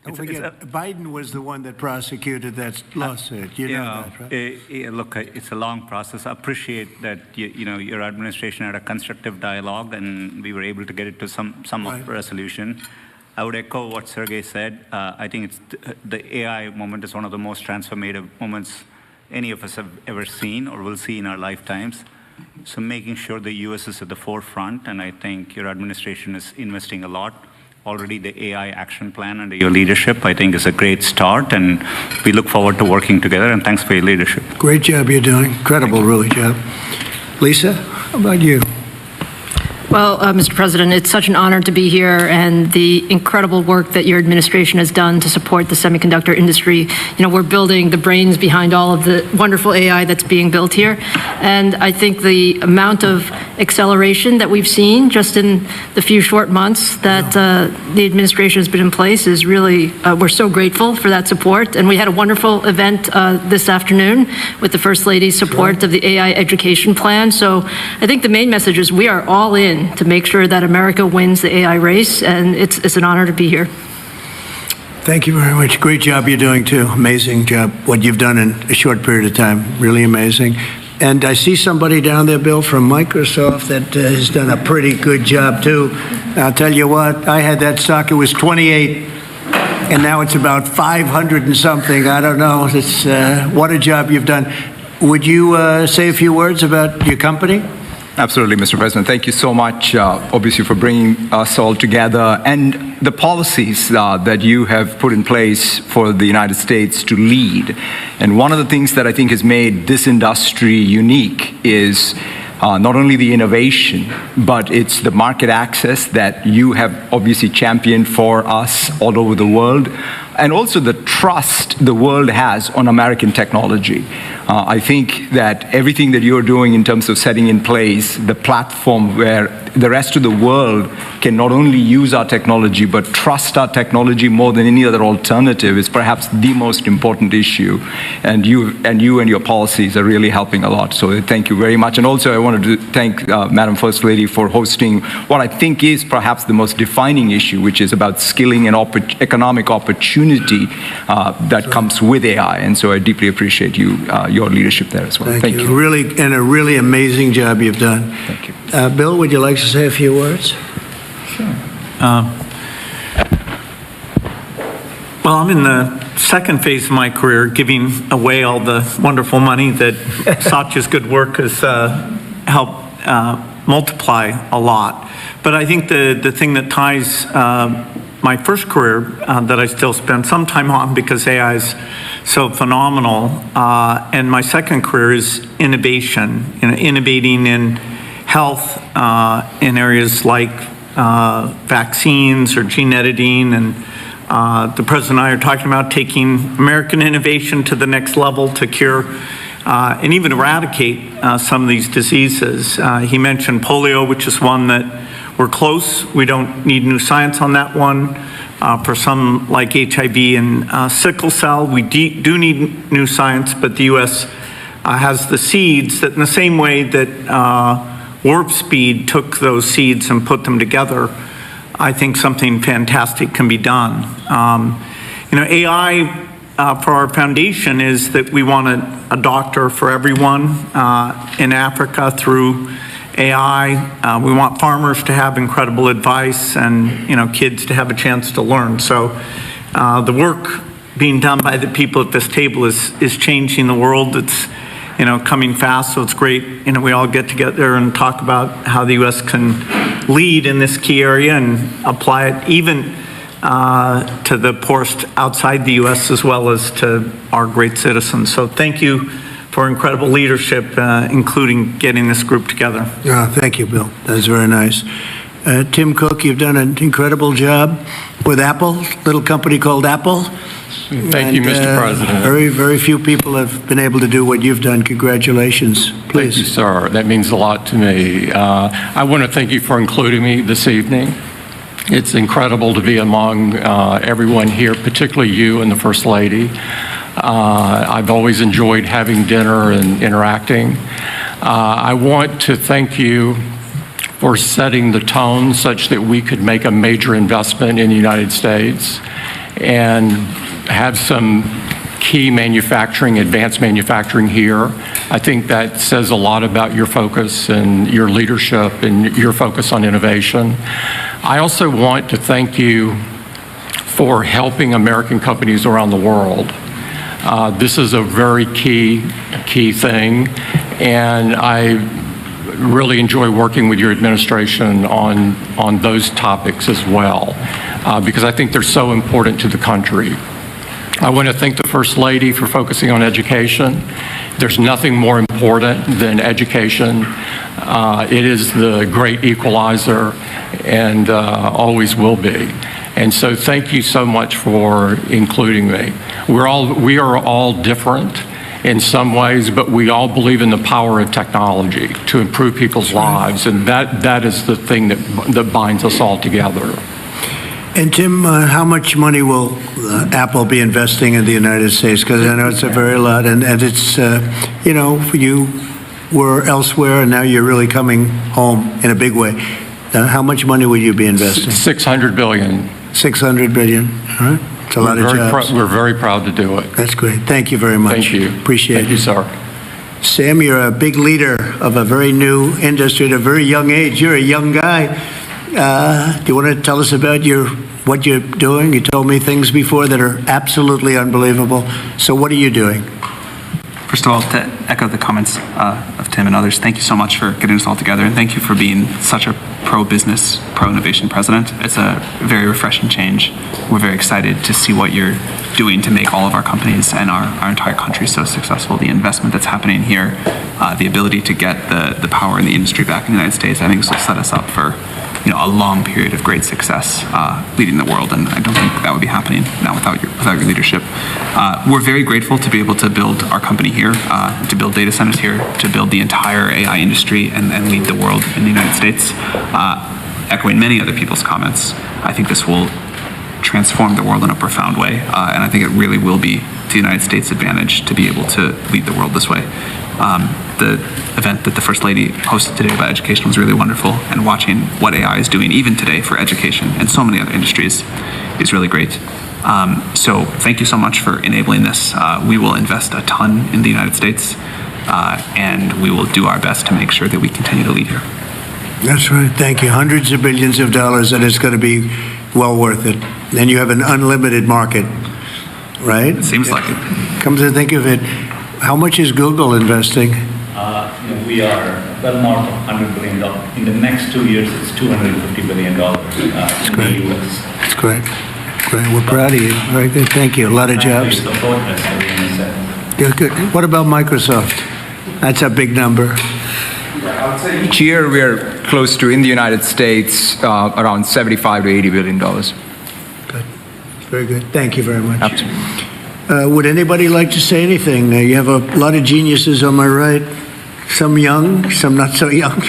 Don't forget, Biden was the one that prosecuted that lawsuit. You know that, right? Look, it's a long process. I appreciate that your administration had a constructive dialogue, and we were able to get it to some of resolution. I would echo what Sergey said. I think the AI moment is one of the most transformative moments any of us have ever seen or will see in our lifetimes. So making sure the U.S. is at the forefront, and I think your administration is investing a lot. Already the AI action plan under your leadership, I think, is a great start, and we look forward to working together, and thanks for your leadership. Great job you're doing. Incredible, really, job. Lisa, how about you? Well, Mr. President, it's such an honor to be here, and the incredible work that your administration has done to support the semiconductor industry. We're building the brains behind all of the wonderful AI that's being built here. And I think the amount of acceleration that we've seen just in the few short months that the administration has been in place is really, we're so grateful for that support. And we had a wonderful event this afternoon with the First Lady's support of the AI education plan. So I think the main message is we are all in to make sure that America wins the AI race, and it's an honor to be here. Thank you very much. Great job you're doing, too. Amazing job, what you've done in a short period of time. Really amazing. And I see somebody down there, Bill, from Microsoft that has done a pretty good job, too. I'll tell you what, I had that stock, it was 28, and now it's about 500 and something. I don't know. It's what a job you've done. Would you say a few words about your company? Absolutely, Mr. President. Thank you so much, obviously, for bringing us all together and the policies that you have put in place for the United States to lead. And one of the things that I think has made this industry unique is not only the innovation, but it's the market access that you have obviously championed for us all over the world, and also the trust the world has on American technology. I think that everything that you're doing in terms of setting in place the platform where the rest of the world can not only use our technology, but trust our technology more than any other alternative is perhaps the most important issue. And you and your policies are really helping a lot. So thank you very much. And also I wanted to thank Madam First Lady for hosting what I think is perhaps the most defining issue, which is about skilling and economic opportunity that comes with AI. And so I deeply appreciate your leadership there as well. Thank you. Really, and a really amazing job you've done. Thank you. Bill, would you like to say a few words? Sure. Well, I'm in the second phase of my career, giving away all the wonderful money that Satya's good work has helped multiply a lot. But I think the thing that ties my first career that I still spend some time on because AI is so phenomenal, and my second career is innovation, innovating in health in areas like vaccines or gene editing, and the President and I are talking about taking American innovation to the next level to cure and even eradicate some of these diseases. He mentioned polio, which is one that we're close. We don't need new science on that one. For some like HIV and sickle cell, we do need new science, but the U.S. Has the seeds that in the same way that Warp Speed took those seeds and put them together, I think something fantastic can be done. AI for our foundation is that we want a doctor for everyone in Africa through AI. We want farmers to have incredible advice and kids to have a chance to learn. So the work being done by the people at this table is changing the world. It's coming fast, so it's great. We all get together and talk about how the U.S. can lead in this key area and apply it even to the poorest outside the U.S. as well as to our great citizens. So thank you for incredible leadership, including getting this group together. Thank you, Bill. That was very nice. Tim Cook, you've done an incredible job with Apple, little company called Apple. Thank you, Mr. President. Very, very few people have been able to do what you've done. Congratulations. Please. Thank you, sir. That means a lot to me. I want to thank you for including me this evening. It's incredible to be among everyone here, particularly you and the First Lady. I've always enjoyed having dinner and interacting. I want to thank you for setting the tone such that we could make a major investment in the United States and have some key manufacturing, advanced manufacturing here. I think that says a lot about your focus and your leadership and your focus on innovation. I also want to thank you for helping American companies around the world. This is a very key thing, and I really enjoy working with your administration on those topics as well, because I think they're so important to the country. I want to thank the First Lady for focusing on education. There's nothing more important than education. It is the great equalizer and always will be. And so thank you so much for including me. We are all different in some ways, but we all believe in the power of technology to improve people's lives, and that is the thing that binds us all together. And Tim, how much money will Apple be investing in the United States? Because I know it's a very lot, and it's, you were elsewhere, and now you're really coming home in a big way. How much money will you be investing? $600 billion. $600 billion, all right? It's a lot of jobs. We're very proud to do it. That's great. Thank you very much. Thank you. Appreciate it. Thank you, sir. Sam, you're a big leader of a very new industry at a very young age. You're a young guy. Do you want to tell us about what you're doing? You told me things before that are absolutely unbelievable. So what are you doing? First of all, to echo the comments of Tim and others, thank you so much for getting us all together, and thank you for being such a pro-business, pro-innovation president. It's a very refreshing change. We're very excited to see what you're doing to make all of our companies and our entire country so successful. The investment that's happening here, the ability to get the power in the industry back in the United States, I think this will set us up for a long period of great success leading the world, and I don't think that would be happening now without your leadership. We're very grateful to be able to build our company here, to build data centers here, to build the entire AI industry and lead the world in the United States. Echoing many other people's comments, I think this will transform the world in a profound way, and I think it really will be to the United States' advantage to be able to lead the world this way. The event that the First Lady hosted today about education was really wonderful, and watching what AI is doing even today for education and so many other industries is really great. So thank you so much for enabling this. We will invest a ton in the United States, and we will do our best to make sure that we continue to lead here. That's right. Thank you. Hundreds of billions of dollars, and it's going to be well worth it. Then you have an unlimited market, right? It seems like it. Come to think of it, how much is Google investing? We are well north of $100 billion. In the next 2 years, it's $250 billion in the U.S. That's great. Great. We're proud of you. Very good. Thank you. A lot of jobs. Good. What about Microsoft? That's a big number. I would say each year we're close to, in the United States, around $75 to $80 billion. Good. Very good. Thank you very much. Absolutely. Would anybody like to say anything? You have a lot of geniuses on my right. Some young, some not so young.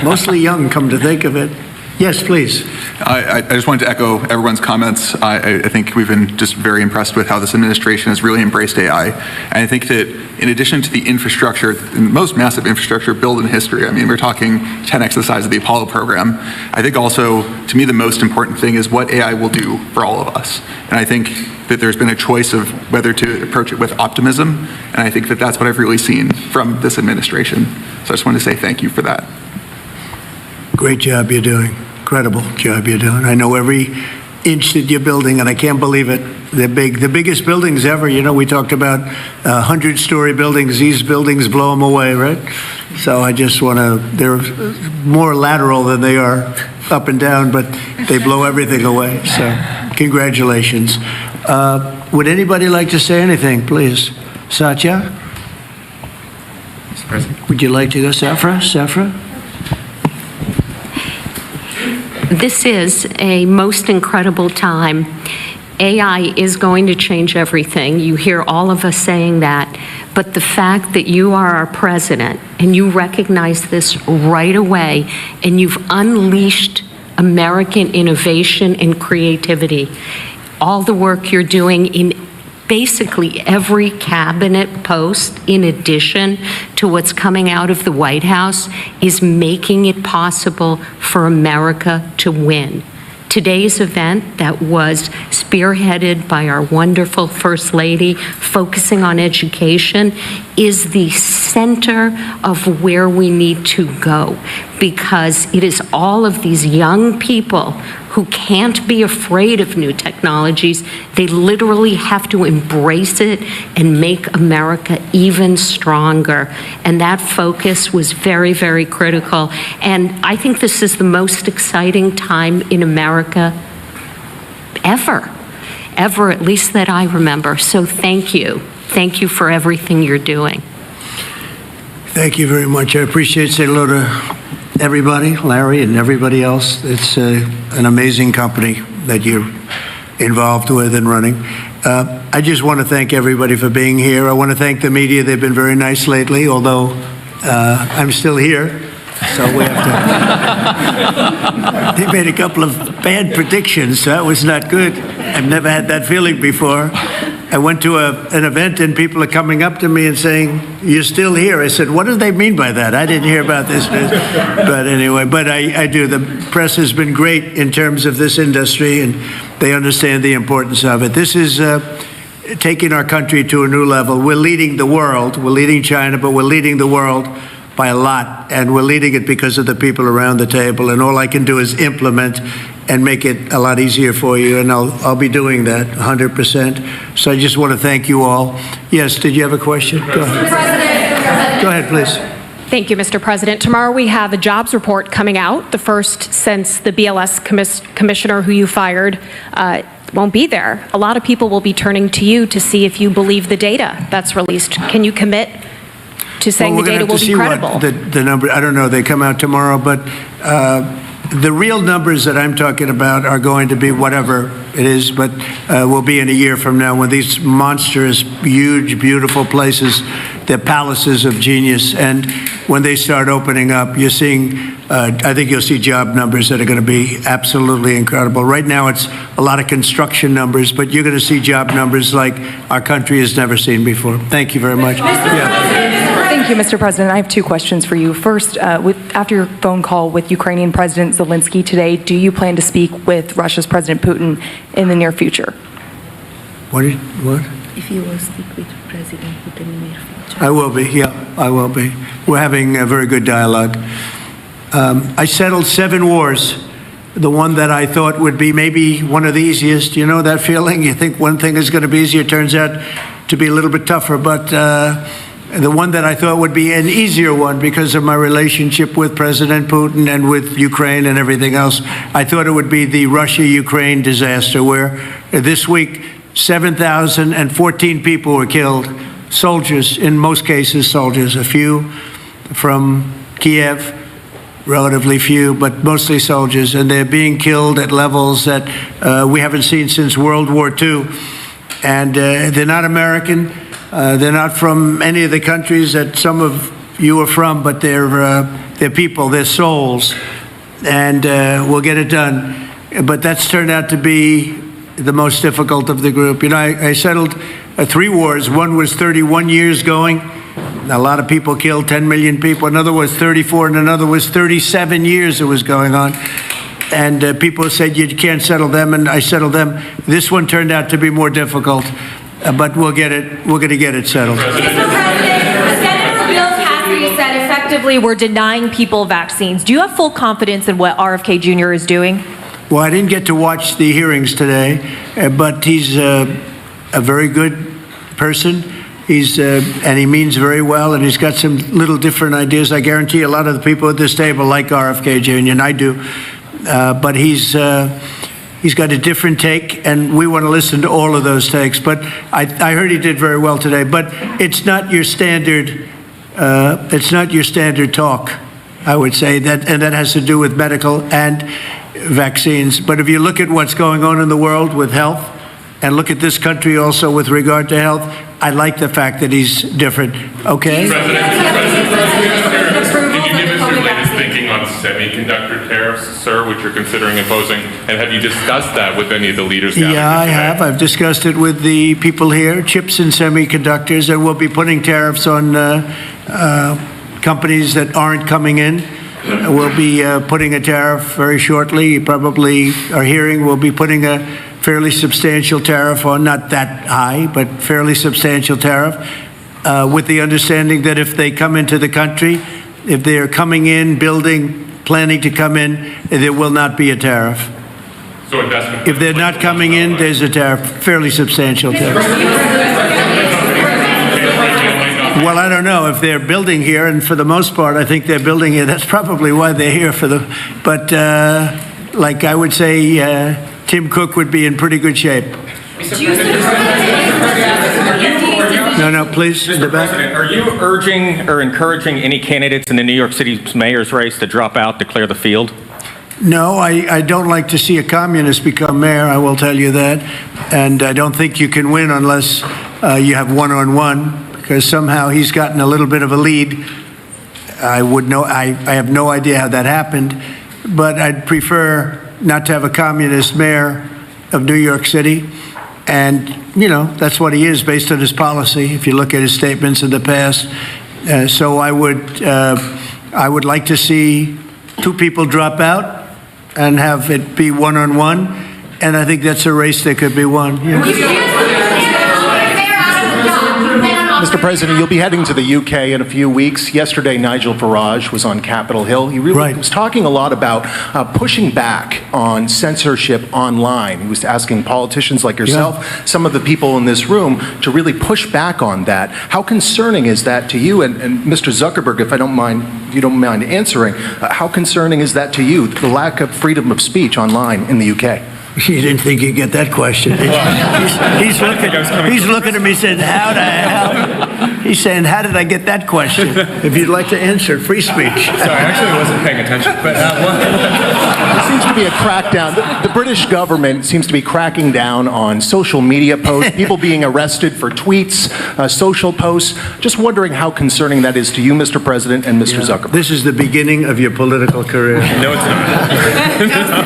Mostly young, come to think of it. Yes, please. I just wanted to echo everyone's comments. I think we've been just very impressed with how this administration has really embraced AI. And I think that in addition to the infrastructure, the most massive infrastructure built in history, I mean, we're talking 10x the size of the Apollo program. I think also, to me, the most important thing is what AI will do for all of us. And I think that there's been a choice of whether to approach it with optimism. And I think that that's what I've really seen from this administration. So I just wanted to say thank you for that. Great job you're doing. Incredible job you're doing. I know every inch that you're building, and I can't believe it. They're big. The biggest buildings ever. We talked about 100-story buildings. These buildings blow them away, right? So I just want to, they're more lateral than they are up and down, but they blow everything away. So congratulations. Would anybody like to say anything, please? Satya? Mr. President. Would you like to go, Safra? This is a most incredible time. AI is going to change everything. You hear all of us saying that, but the fact that you are our president and you recognize this right away and you've unleashed American innovation and creativity, all the work you're doing in basically every cabinet post, in addition to what's coming out of the White House, is making it possible for America to win. Today's event that was spearheaded by our wonderful First Lady, focusing on education, is the center of where we need to go, because it is all of these young people who can't be afraid of new technologies. They literally have to embrace it and make America even stronger. And that focus was very, very critical. And I think this is the most exciting time in America ever, at least that I remember. So thank you. Thank you for everything you're doing. Thank you very much. I appreciate saying hello to everybody, Larry and everybody else. It's an amazing company that you're involved with and running. I just want to thank everybody for being here. I want to thank the media. They've been very nice lately, although I'm still here, so we have to... They made a couple of bad predictions, so that was not good. I've never had that feeling before. I went to an event and people are coming up to me and saying, "You're still here." I said, "What do they mean by that? I didn't hear about this." But anyway, I do. The press has been great in terms of this industry, and they understand the importance of it. This is taking our country to a new level. We're leading the world. We're leading China, but we're leading the world by a lot, and we're leading it because of the people around the table, and all I can do is implement and make it a lot easier for you, and I'll be doing that 100%. So I just want to thank you all. Yes, did you have a question? Go ahead. Go ahead, please. Thank you, Mr. President. Tomorrow we have a jobs report coming out, the first since the BLS commissioner who you fired won't be there. A lot of people will be turning to you to see if you believe the data that's released. Can you commit to saying the data will be credible? The number, I don't know, they come out tomorrow, but the real numbers that I'm talking about are going to be whatever it is, but will be in a year from now when these monstrous, huge, beautiful places, they're palaces of genius, and when they start opening up, you're seeing, I think you'll see job numbers that are going to be absolutely incredible. Right now, it's a lot of construction numbers, but you're going to see job numbers like our country has never seen before. Thank you very much. Thank you, Mr. President. I have two questions for you. First, after your phone call with Ukrainian President Zelensky today, do you plan to speak with Russia's President Putin in the near future? What? If you will speak with President Putin in the near future. I will be, yeah, I will be. We're having a very good dialogue. I settled 7 wars. The one that I thought would be maybe one of the easiest. You know that feeling? You think one thing is going to be easier, turns out to be a little bit tougher, but the one that I thought would be an easier one because of my relationship with President Putin and with Ukraine and everything else, I thought it would be the Russia-Ukraine disaster where this week 7,014 people were killed, soldiers, in most cases soldiers, a few from Kiev, relatively few, but mostly soldiers, and they're being killed at levels that we haven't seen since World War II. And they're not American. They're not from any of the countries that some of you are from, but they're people, they're souls, and we'll get it done. But that's turned out to be the most difficult of the group. You know, I settled 3 wars. One was 31 years going. A lot of people killed, 10 million people. Another was 34, and another was 37 years it was going on. And people said, you can't settle them, and I settled them. This one turned out to be more difficult. But we'll get it. We're going to get it settled. Mr. President, the Senate for Bill Cassidy said effectively we're denying people vaccines. Do you have full confidence in what RFK Jr. is doing? Well, I didn't get to watch the hearings today, but he's a very good person. And he means very well, and he's got some little different ideas. I guarantee a lot of the people at this table like RFK Jr., and I do. But he's got a different take, and we want to listen to all of those takes. But I heard he did very well today. But it's not your standard. It's not your standard talk, I would say, and that has to do with medical and vaccines. But if you look at what's going on in the world with health, and look at this country also with regard to health, I like the fact that he's different. Okay. President, can you give us your latest thinking on semiconductor tariffs? sir, which you're considering imposing? And have you discussed that with any of the leaders gathered Yeah, I today? have. I've discussed it with the people here, chips and semiconductors, and we'll be putting tariffs on companies that aren't coming in. We'll be putting a tariff very shortly. You probably are hearing we'll be putting a fairly substantial tariff on, not that high, but fairly substantial tariff, with the understanding that if they come into the country, if they're coming in, building, planning to come in, there will not be a tariff. So investment. If they're not coming in, there's a tariff, fairly substantial tariff. Well, I don't know if they're building here, and for the most part, I think they're building here. That's probably why they're here for the. But like I would say, Tim Cook would be in pretty good shape. No, please. Mr. President, are you urging or encouraging any candidates in the New York City mayor's race to drop out to clear the field? No, I don't like to see a communist become mayor, I will tell you that. And I don't think you can win unless you have one-on-one, because somehow he's gotten a little bit of a lead. I have no idea how that happened, but I'd prefer not to have a communist mayor of New York City. And, you know, that's what he is based on his policy, if you look at his statements in the past. So I would like to see two people drop out and have it be one-on-one, and I think that's a race that could be won. Yeah. Mr. President, you'll be heading to the UK in a few weeks. Yesterday, Nigel Farage was on Capitol Hill. He really was talking a lot about pushing back on censorship online. He was asking politicians like yourself, some of the people in this room, to really push back on that. How concerning is that to you? And Mr. Zuckerberg, if you don't mind answering, how concerning is that to you, the lack of freedom of speech online in the UK? You didn't think you'd get that question, did you? He's looking at me saying, how the hell? He's saying, how did I get that question? If you'd like to answer, free speech. Sorry, I actually wasn't paying attention. But there seems to be a crackdown. The British government seems to be cracking down on social media posts, people being arrested for tweets, social posts. Just wondering how concerning that is to you, Mr. President, and Mr. Zuckerberg. This is the beginning of your political career. No, it's not.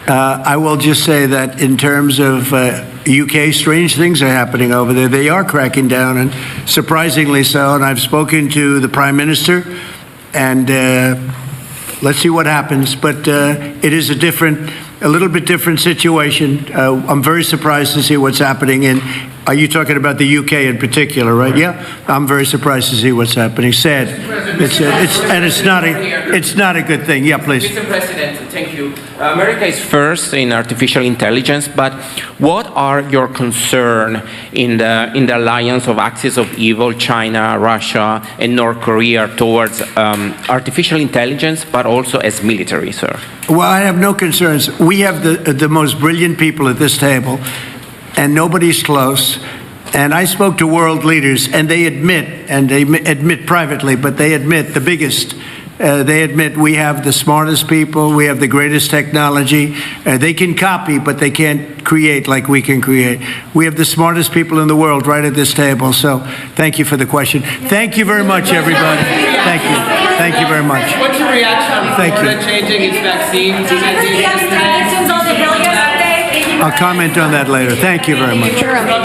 I will just say that in terms of UK, strange things are happening over there. They are cracking down, and surprisingly so. And I've spoken to the Prime Minister, and let's see what happens. But it is a little bit different situation. I'm very surprised to see what's happening in. Are you talking about the UK in particular, right? Yeah, I'm very surprised to see what's happening. Sad. It's not a good thing. Yeah, please. Mr. President, thank you. America is first in artificial intelligence, but what are your concerns in the alliance of axis of evil, China, Russia, and North Korea towards artificial intelligence, but also as military, sir? Well, I have no concerns. We have the most brilliant people at this table, and nobody's close. And I spoke to world leaders, and they admit privately, but they admit the biggest. They admit we have the smartest people, we have the greatest technology. They can copy, but they can't create like we can create. We have the smartest people in the world right at this table. So thank you for the question. Thank you very much, everybody. Thank you. Thank you very much. What's your reaction on Florida changing its vaccine? I'll comment on that later. Thank you very much.